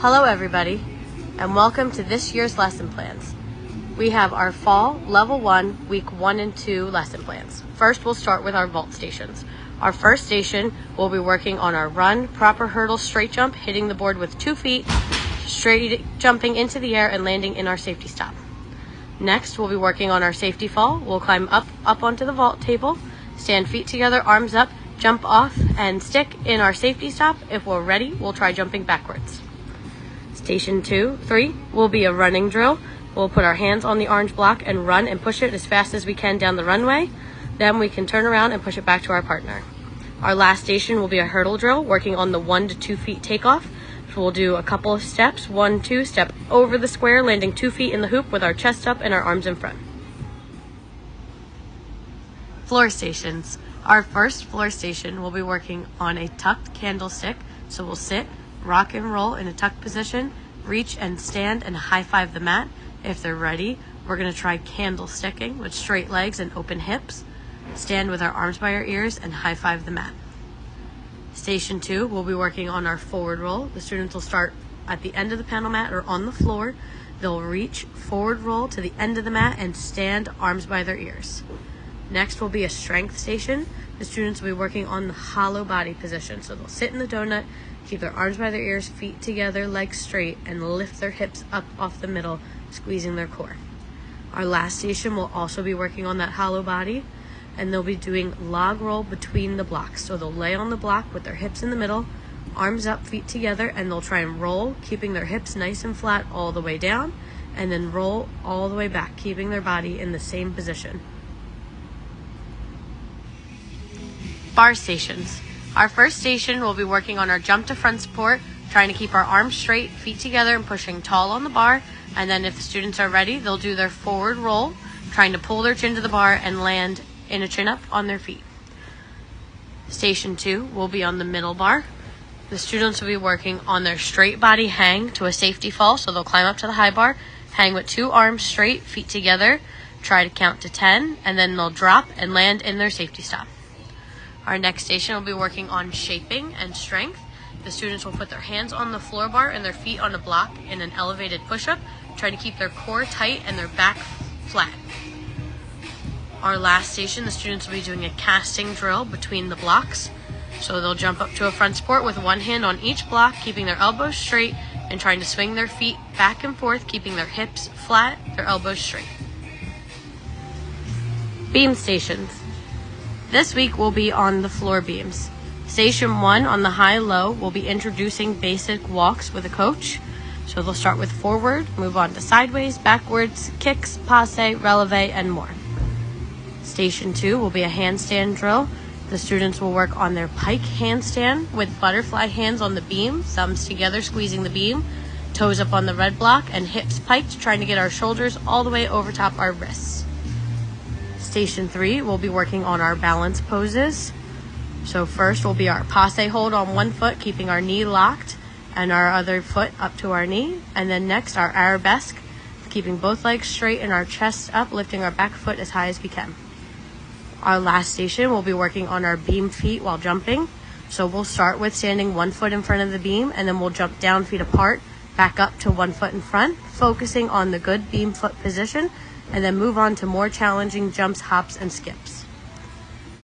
Hello everybody, and welcome to this year's lesson plans. We have our fall level 1, week 1 and 2 lesson plans. First, we'll start with our vault stations. Our first station, we'll be working on our run, proper hurdle, straight jump, hitting the board with 2 feet, straight jumping into the air and landing in our safety stop. Next, we'll be working on our safety fall. We'll climb up onto the vault table, stand feet together, arms up, jump off and stick in our safety stop. If we're ready, we'll try jumping backwards. Station 3 will be a running drill. We'll put our hands on the orange block and run and push it as fast as we can down the runway. Then we can turn around and push it back to our partner. Our last station will be a hurdle drill, working on the 1 to 2 feet takeoff. So we'll do a couple of steps, 1, 2, step over the square, landing 2 feet in the hoop with our chest up and our arms in front. Floor stations. Our first floor station will be working on a tucked candlestick. So we'll sit, rock and roll in a tucked position, reach and stand and high five the mat. If they're ready, we're going to try candlesticking with straight legs and open hips. Stand with our arms by our ears and high five the mat. Station 2, we'll be working on our forward roll. The students will start at the end of the panel mat or on the floor. They'll reach, forward roll to the end of the mat and stand, arms by their ears. Next will be a strength station. The students will be working on the hollow body position. So they'll sit in the donut, keep their arms by their ears, feet together, legs straight, and lift their hips up off the middle, squeezing their core. Our last station will also be working on that hollow body, and they'll be doing log roll between the blocks. So they'll lay on the block with their hips in the middle, arms up, feet together, and they'll try and roll, keeping their hips nice and flat all the way down, and then roll all the way back, keeping their body in the same position. Bar stations. Our first station will be working on our jump to front support, trying to keep our arms straight, feet together, and pushing tall on the bar. And then if the students are ready, they'll do their forward roll, trying to pull their chin to the bar and land in a chin up on their feet. Station 2 will be on the middle bar. The students will be working on their straight body hang to a safety fall. So they'll climb up to the high bar, hang with 2 arms straight, feet together, try to count to 10, and then they'll drop and land in their safety stop. Our next station will be working on shaping and strength. The students will put their hands on the floor bar and their feet on a block in an elevated push-up, trying to keep their core tight and their back flat. Our last station, the students will be doing a casting drill between the blocks. So they'll jump up to a front support with one hand on each block, keeping their elbows straight and trying to swing their feet back and forth, keeping their hips flat, their elbows straight. Beam stations. This week we'll be on the floor beams. Station 1 on the high-low will be introducing basic walks with a coach. So they'll start with forward, move on to sideways, backwards, kicks, passe, releve, and more. Station 2 will be a handstand drill. The students will work on their pike handstand with butterfly hands on the beam, thumbs together squeezing the beam, toes up on the red block, and hips piked, trying to get our shoulders all the way over top our wrists. Station 3, we'll be working on our balance poses. So first will be our passe hold on one foot, keeping our knee locked and our other foot up to our knee. And then next, our arabesque, keeping both legs straight and our chest up, lifting our back foot as high as we can. Our last station, we'll be working on our beam feet while jumping. So we'll start with standing 1 foot in front of the beam, and then we'll jump down, feet apart, back up to 1 foot in front, focusing on the good beam foot position, and then move on to more challenging jumps, hops, and skips.